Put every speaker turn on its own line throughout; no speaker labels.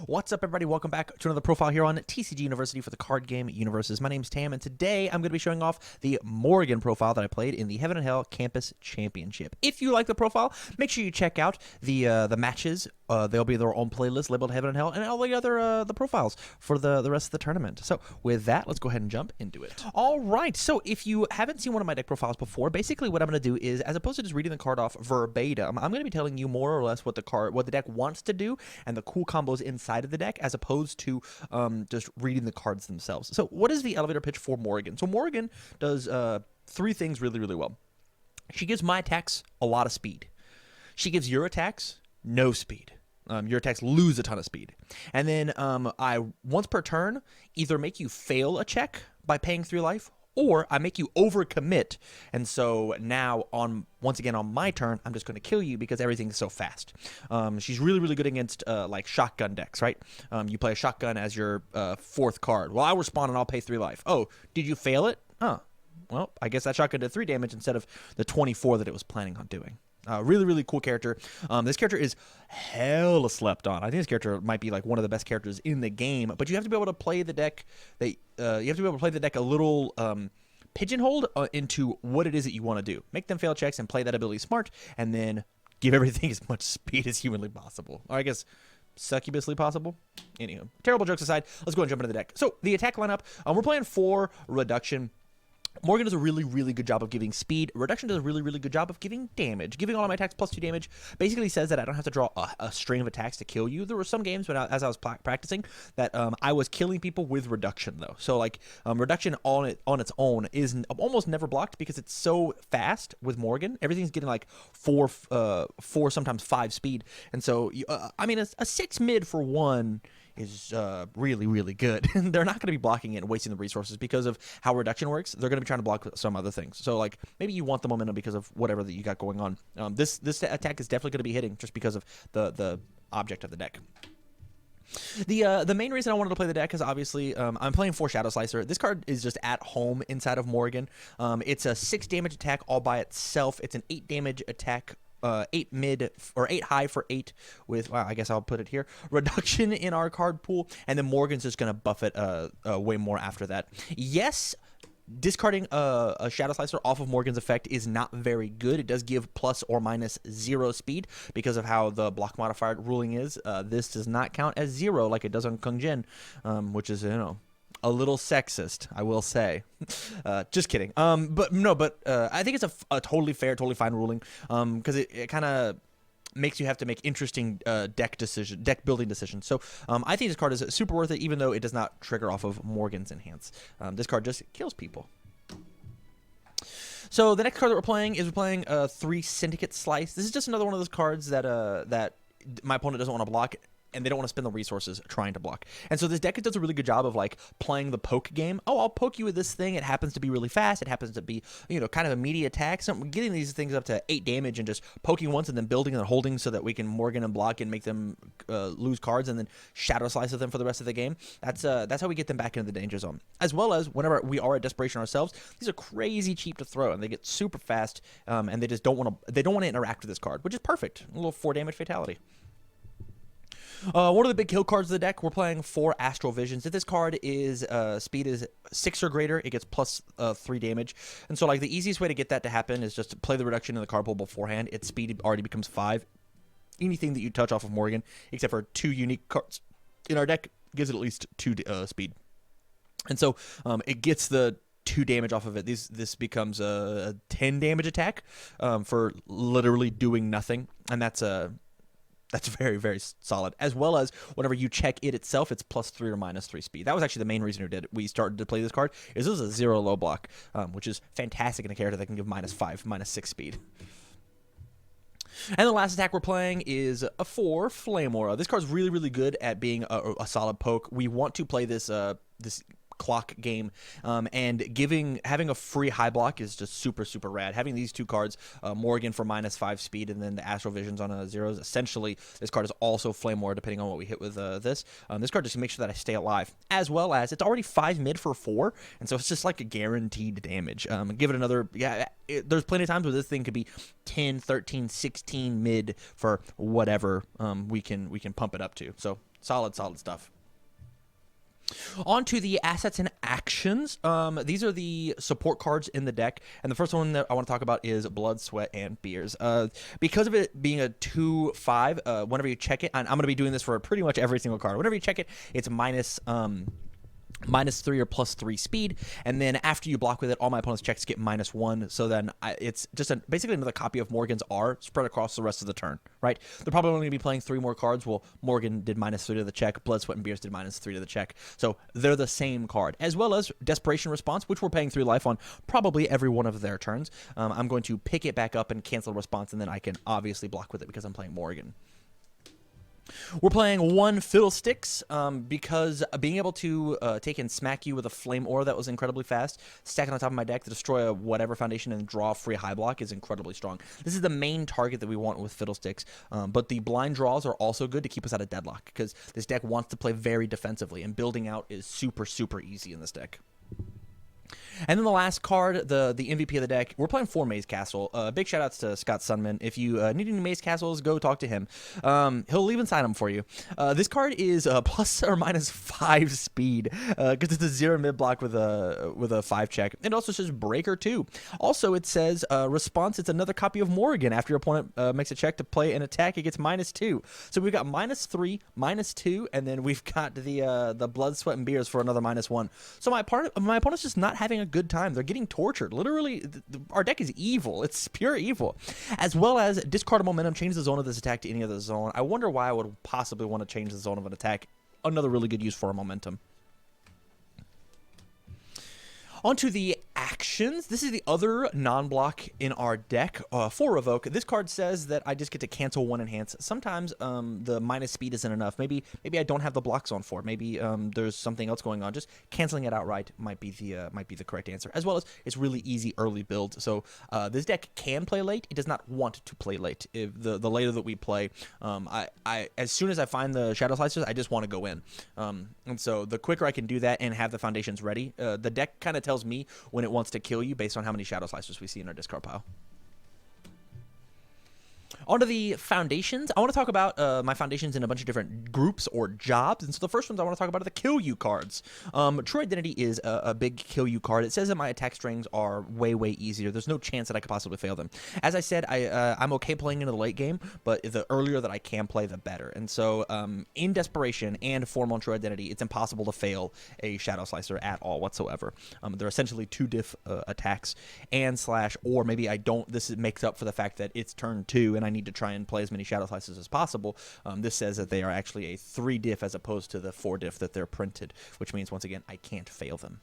What's up, everybody? Welcome back to another profile here on TCG University for the card game UniVersus. My name's Tam, and today I'm going to be showing off the Morrigan profile that I played in the Heaven and Hell Campus Championship. If you like the profile, make sure you check out the matches. They'll be their own playlist labeled Heaven and Hell, and all the other the profiles for the rest of the tournament. So with that, let's go ahead and jump into it. All right. So if you haven't seen one of my deck profiles before, basically what I'm going to do is, as opposed to just reading the card off verbatim, I'm going to be telling you more or less what the deck wants to do and the cool combos inside of the deck, as opposed to just reading the cards themselves. So what is the elevator pitch for Morrigan? So Morrigan does three things really, really well. She gives my attacks a lot of speed. She gives your attacks no speed. Your attacks lose a ton of speed. And then I, once per turn, either make you fail a check by paying 3 life, or I make you overcommit, and so now once again on my turn, I'm just going to kill you because everything's so fast. She's really, really good against like shotgun decks, right? You play a shotgun as your 4th card. Well, I'll respond and I'll pay 3 life. Oh, did you fail it? Oh, well, I guess that shotgun did 3 damage instead of the 24 that it was planning on doing. Really, really cool character. This character is hella slept on. I think this character might be like one of the best characters in the game, but you have to be able to play the deck. You have to be able to play the deck a little pigeonholed into what it is that you want to do. Make them fail checks and play that ability smart, and then give everything as much speed as humanly possible. Or I guess succubusly possible. Anywho, terrible jokes aside, let's go and jump into the deck. So the attack lineup, we're playing 4 reduction. Morrigan does a really, really good job of giving speed. Reduction does a really, really good job of giving damage. Giving all of my attacks plus 2 damage basically says that I don't have to draw a string of attacks to kill you. There were some games when as I was practicing that I was killing people with reduction, though. So like reduction on its own is almost never blocked because it's so fast with Morrigan. Everything's getting like 4, sometimes 5 speed, and so I mean a 6 mid for 1 is really, really good. They're not going to be blocking it and wasting the resources because of how reduction works. They're going to be trying to block some other things. So like maybe you want the momentum because of whatever that you got going on. This attack is definitely going to be hitting just because of the object of the deck. The main reason I wanted to play the deck is obviously I'm playing 4 Shadow Slicer. This card is just at home inside of Morrigan. It's a 6 damage attack all by itself. It's an 8 damage attack. 8 mid or 8 high for 8 with, wow, I guess I'll put it here, reduction in our card pool, and then Morrigan's just gonna buff it way more after that. Yes, discarding a Shadow Slicer off of Morrigan's effect is not very good. It does give plus or minus 0 speed because of how the block modifier ruling is. This does not count as 0 like it does on Kung Jin, which is, you know, a little sexist, I will say. Just kidding. But I think it's a totally fair, totally fine ruling. Because it kind of makes you have to make interesting deck building decisions. So I think this card is super worth it, even though it does not trigger off of Morrigan's Enhance. This card just kills people. So the next card that we're playing is 3 Syndicate Slice. This is just another one of those cards that that my opponent doesn't want to block, and they don't want to spend the resources trying to block. And so this deck does a really good job of like playing the poke game. Oh, I'll poke you with this thing. It happens to be really fast. It happens to be, you know, kind of immediate attack. So I'm getting these things up to 8 damage and just poking once and then building and holding so that we can Morrigan and block and make them lose cards and then Shadow Slice them for the rest of the game. That's how we get them back into the danger zone. As well as whenever we are at desperation ourselves, these are crazy cheap to throw and they get super fast, and they just don't want to interact with this card, which is perfect. A little 4 damage fatality. One of the big kill cards of the deck, we're playing 4 Astral Visions. If this card is speed is 6 or greater, it gets plus 3 damage. And so like the easiest way to get that to happen is just to play the reduction in the card pool beforehand. Its speed already becomes 5. Anything that you touch off of Morrigan, except for 2 unique cards in our deck, gives it at least 2 speed. And so it gets the 2 damage off of it. This becomes a 10 damage attack for literally doing nothing, and that's very, very solid. As well as whenever you check it itself, it's plus 3 or minus 3 speed. That was actually the main reason we started to play this card. Is this is a 0 low block, which is fantastic in a character that can give minus 5, minus 6 speed. And the last attack we're playing is a 4 Flame Aura. This card's really, really good at being a solid poke. We want to play this clock game, and having a free high block is just super, super rad. Having these 2 cards, Morrigan for minus 5 speed and then the Astral Visions on a 0s, essentially this card is also Flame War depending on what we hit with this. This card just makes sure that I stay alive, as well as it's already 5 mid for 4, and so it's just like a guaranteed damage. Give it another, there's plenty of times where this thing could be 10, 13, 16 mid for whatever we can pump it up to. So Solid stuff. On to the assets and actions. These are the support cards in the deck, and the first one that I want to talk about is Blood, Sweat, and Beers. Because of it being a 2/5, whenever you check it, and I'm going to be doing this for pretty much every single card. Whenever you check it, it's -3 or +3 speed, and then after you block with it, all my opponent's checks get -1. So then it's just basically another copy of Morrigan's R spread across the rest of the turn, right? They're probably only going to be playing 3 more cards. Well, Morrigan did -3 to the check. Blood, Sweat, and Beers did -3 to the check. So they're the same card, as well as Desperation Response, which we're paying 3 life on probably every one of their turns. I'm going to pick it back up and cancel response, and then I can obviously block with it because I'm playing Morrigan. We're playing 1 Fiddlesticks because being able to take and smack you with a Flame Aura that was incredibly fast, stack it on top of my deck to destroy whatever foundation and draw free high block is incredibly strong. This is the main target that we want with Fiddlesticks, but the blind draws are also good to keep us out of deadlock because this deck wants to play very defensively, and building out is super easy in this deck. And then the last card, the MVP of the deck, we're playing 4 Maze Castle. Big shout outs to Scott Sunman. If you need any Maze Castles, go talk to him. He'll leave inside them for you. This card is ±5 speed because it's a 0 mid block with a 5 check. It also says Breaker 2. Also, it says response. It's another copy of Morrigan. After your opponent makes a check to play an attack, it gets -2. So we've got -3, -2, and then we've got the Blood, Sweat, and Beers for another -1. So my opponent's just not having a good time. They're getting tortured. Literally, our deck is evil. It's pure evil. As well as discard a momentum, change the zone of this attack to any other zone. I wonder why I would possibly want to change the zone of an attack. Another really good use for a momentum. Onto the actions. This is the other non-block in our deck for Revoke. This card says that I just get to cancel 1 enhance. Sometimes the minus speed isn't enough. Maybe I don't have the block zone for it. Maybe there's something else going on. Just canceling it outright might be the correct answer. As well as it's really easy early build. So this deck can play late. It does not want to play late. If the later that we play, as soon as I find the Shadow Slicers, I just want to go in. And so the quicker I can do that and have the foundations ready, the deck kind of tells me when it wants to kill you based on how many Shadow Slicers we see in our discard pile. Onto the foundations. I want to talk about my foundations in a bunch of different groups or jobs. And so the first ones I want to talk about are the kill you cards. True Identity is a big kill you card. It says that my attack strings are way easier. There's no chance that I could possibly fail them. As I said, I'm okay playing into the late game, but the earlier that I can play, the better. And so in Desperation and form on True Identity, it's impossible to fail a Shadow Slicer at all whatsoever. They're essentially 2 diff attacks and / or maybe I don't. This makes up for the fact that it's turn 2 and I need to try and play as many Shadow Slicers as possible. This says that they are actually a 3 diff as opposed to the 4 diff that they're printed, which means, once again, I can't fail them.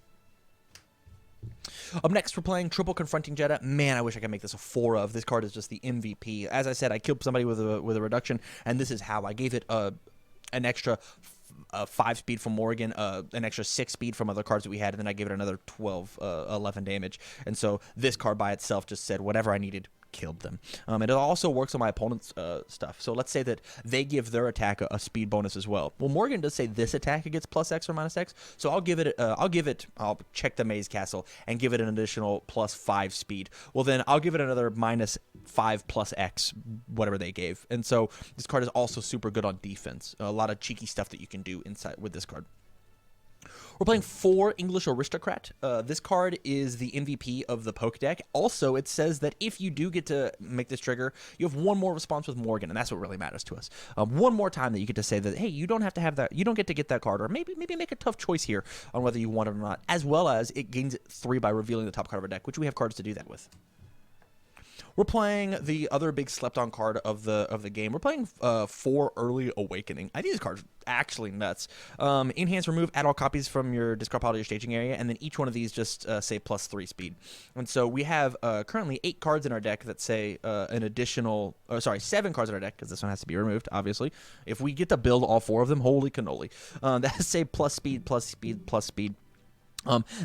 Up next, we're playing triple Confronting Jedah. Man, I wish I could make this a 4 of. This card is just the MVP. As I said, I killed somebody with a reduction, and this is how. I gave it an extra 5 speed from Morrigan, an extra 6 speed from other cards that we had, and then I gave it another 11 damage. And so this card by itself just said whatever I needed, killed them. And it also works on my opponent's stuff. So let's say that they give their attack a speed bonus as well. Well, Morrigan does say this attack gets +X or -X. So I'll check the Maze Castle and give it an additional +5 speed. Well, then I'll give it another -5 +X, whatever they gave. And so this card is also super good on defense. A lot of cheeky stuff that you can do inside with this card. We're playing 4 English Aristocrat. This card is the MVP of the poke deck. Also, it says that if you do get to make this trigger, you have 1 more response with Morrigan, and that's what really matters to us. 1 more time that you get to say that, hey, you don't have to have that, you don't get to get that card, or maybe make a tough choice here on whether you want it or not, as well as it gains 3 by revealing the top card of our deck, which we have cards to do that with. We're playing the other big slept-on card of the game. We're playing 4 Early Awakening. I think this card's actually nuts. Enhance, remove, add all copies from your discard pile to your staging area, and then each one of these just say +3 speed. And so we have currently 8 cards in our deck that say an additional, 7 cards in our deck, because this one has to be removed, obviously. If we get to build all 4 of them, holy cannoli. That say +speed, +speed, +speed.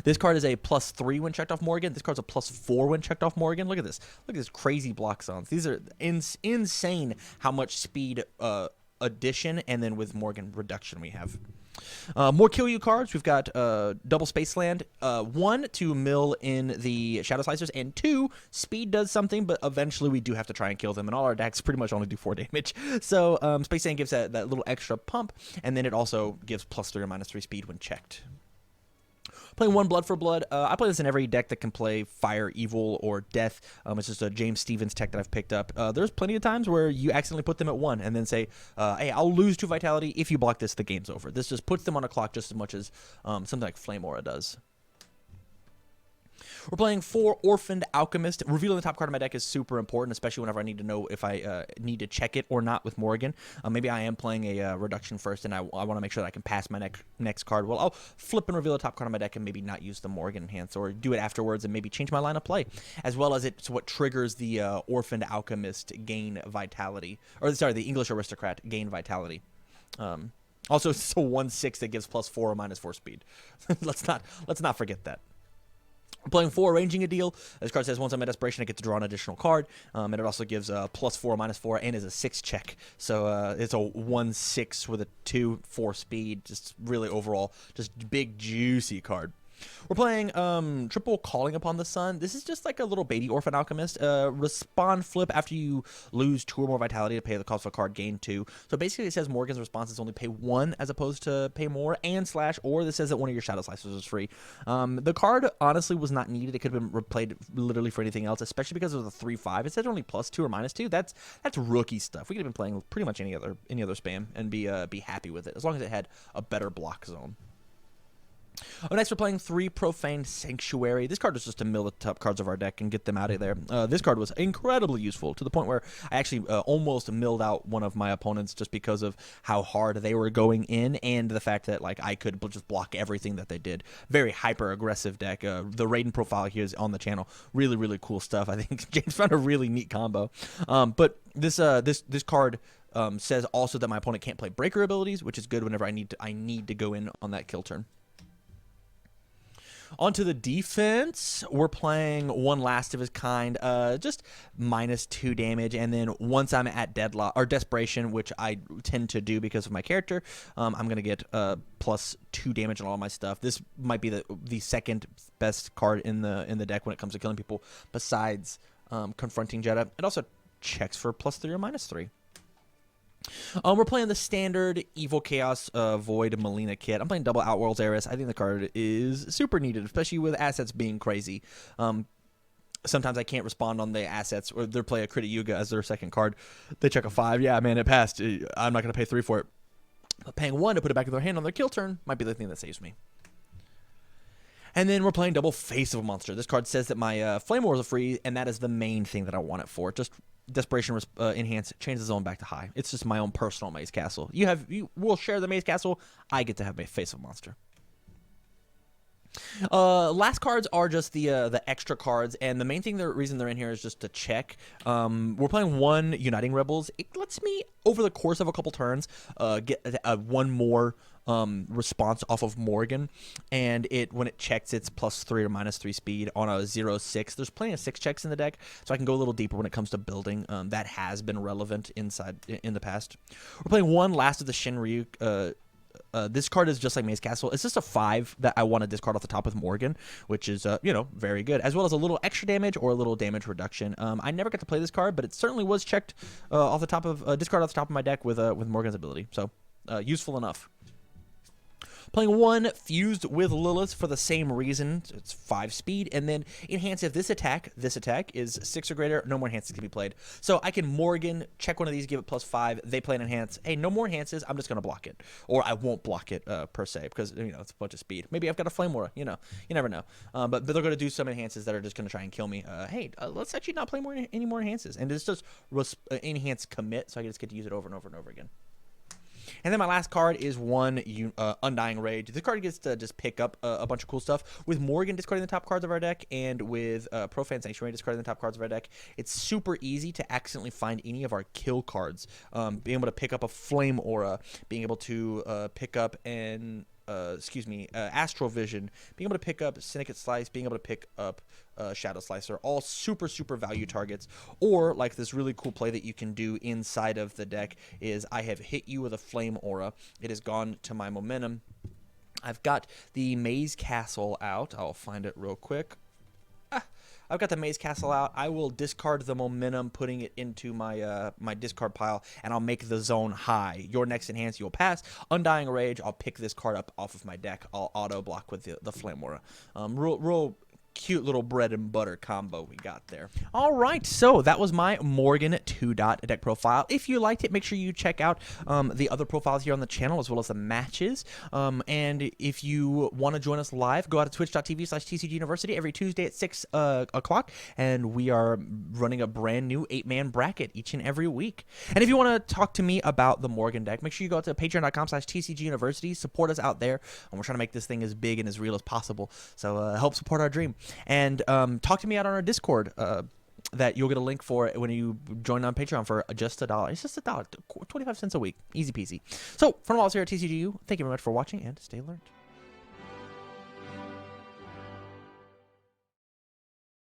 This card is a +3 when checked off Morrigan. This card's a +4 when checked off Morrigan. Look at this. Look at this crazy block zones. These are insane how much speed addition and then with Morrigan reduction we have. More kill you cards. We've got double space land. 1 to mill in the shadow slicers, and 2 speed does something, but eventually we do have to try and kill them. And all our decks pretty much only do 4 damage. So space land gives that little extra pump, and then it also gives +3 or -3 speed when checked. Playing 1 Blood for Blood. I play this in every deck that can play Fire, Evil, or Death. It's just a James Stevens tech that I've picked up. There's plenty of times where you accidentally put them at 1 and then say, hey, I'll lose 2 Vitality. If you block this, the game's over. This just puts them on a clock just as much as something like Flame Aura does. We're playing 4 Orphaned Alchemist. Revealing the top card of my deck is super important, especially whenever I need to know if I need to check it or not with Morrigan. Maybe I am playing a reduction first, and I want to make sure that I can pass my next card. Well, I'll flip and reveal the top card of my deck and maybe not use the Morrigan enhance, or do it afterwards and maybe change my line of play, as well as it's what triggers the Orphaned Alchemist gain Vitality. Or, sorry, the English Aristocrat gain Vitality. Also, it's a 1/6 that gives +4 or -4 speed. Let's not forget that. We're playing 4 Arranging a Deal. This card says once I'm at Desperation, I get to draw an additional card. And it also gives +4 or -4 and is a 6 check. So it's a 1/6 with a 2/4 speed. Just really overall, just big, juicy card. We're playing triple Calling Upon the Sun. This is just like a little baby Orphan Alchemist. Respond flip after you lose 2 or more Vitality to pay the cost of a card, gain 2. So basically it says Morgan's response is only pay 1 as opposed to pay more, and / or this says that one of your Shadow Slicers is free. The card honestly was not needed. It could have been replayed literally for anything else, especially because of the 3/5. It said only +2 or -2. That's rookie stuff. We could have been playing pretty much any other spam and be happy with it, as long as it had a better block zone. Next, we're playing 3 Profane Sanctuary. This card is just to mill the top cards of our deck and get them out of there. This card was incredibly useful, to the point where I actually almost milled out one of my opponents just because of how hard they were going in, and the fact that like I could just block everything that they did. Very hyper-aggressive deck. The Raiden profile here is on the channel. Really, really cool stuff. I think James found a really neat combo. But this card says also that my opponent can't play breaker abilities, which is good whenever I need to go in on that kill turn. Onto the defense, we're playing 1 Last of His Kind, just -2 damage, and then once I'm at Deadlock or Desperation, which I tend to do because of my character, I'm gonna get +2 damage on all my stuff. This might be the second best card in the deck when it comes to killing people, besides Confronting Jedah. It also checks for +3 or -3. We're playing the standard Evil Chaos Void Melina kit. I'm playing double Outworld's Heiress. I think the card is super needed, especially with assets being crazy. Sometimes I can't respond on the assets, or they play a Crit Yuga as their second card. They check a 5. Yeah, man, it passed. I'm not going to pay 3 for it. But paying 1 to put it back in their hand on their kill turn might be the thing that saves me. And then we're playing double Face of a Monster. This card says that my Flame Wars are free, and that is the main thing that I want it for. Just Desperation enhance, change the zone back to high. It's just my own personal Maze Castle. You will share the Maze Castle. I get to have my Face of a Monster. Last cards are just the extra cards, and the main thing, the reason they're in here is just to check. We're playing 1 Uniting Rebels. It lets me, over the course of a couple turns, get 1 more response off of Morrigan, and when it checks, it's +3 or -3 speed on a 0/6. There's plenty of 6 checks in the deck, so I can go a little deeper when it comes to building. That has been relevant in the past. We're playing 1 Last of the Shinryu. This card is just like Maze Castle. It's just a 5 that I want to discard off the top with Morrigan, which is, very good, as well as a little extra damage or a little damage reduction. I never got to play this card, but it certainly was checked off the top of discard off the top of my deck with Morrigan's ability. So useful enough. Playing 1 Fused with Lilith for the same reason. It's 5 speed, and then enhance if this attack is 6 or greater, no more enhances can be played. So I can Morrigan, check one of these, give it +5, they play an enhance. Hey, no more enhances, I'm just going to block it. Or I won't block it per se, because it's a bunch of speed. Maybe I've got a Flame Aura, you never know. But they're going to do some enhances that are just going to try and kill me. Let's actually not play any more enhances. And it's just enhance commit, so I just get to use it over and over and over again. And then my last card is 1 Undying Rage. This card gets to just pick up a bunch of cool stuff. With Morrigan discarding the top cards of our deck, and with Profane Sanctuary discarding the top cards of our deck, it's super easy to accidentally find any of our kill cards. Being able to pick up a Flame Aura, being able to pick up an Astral Vision, being able to pick up Syndicate Slice, being able to pick up Shadow Slicer, all super value targets. Or like this really cool play that you can do inside of the deck is I have hit you with a Flame Aura. It has gone to my momentum. I've got the Maze Castle out. I'll find it real quick. I've got the Maze Castle out. I will discard the momentum, putting it into my my discard pile, and I'll make the zone high. Your next enhance, you'll pass. Undying Rage, I'll pick this card up off of my deck. I'll auto block with the Flame Aura. Real cute little bread and butter combo we got there. All right, so that was my Morrigan 2-dot deck profile. If you liked it, make sure you check out the other profiles here on the channel as well as the matches. And if you want to join us live, go out to twitch.tv/TCGUniversity every Tuesday at 6 o'clock, and we are running a brand new 8-man bracket each and every week. And if you want to talk to me about the Morrigan deck, make sure you go out to patreon.com/TCGUniversity, support us out there, and we're trying to make this thing as big and as real as possible. So help support our dream. And talk to me out on our Discord that you'll get a link for when you join on Patreon for just $1. It's just $1, 25 cents a week. Easy peasy. So, from all of us here at TCGU, thank you very much for watching, and stay alert.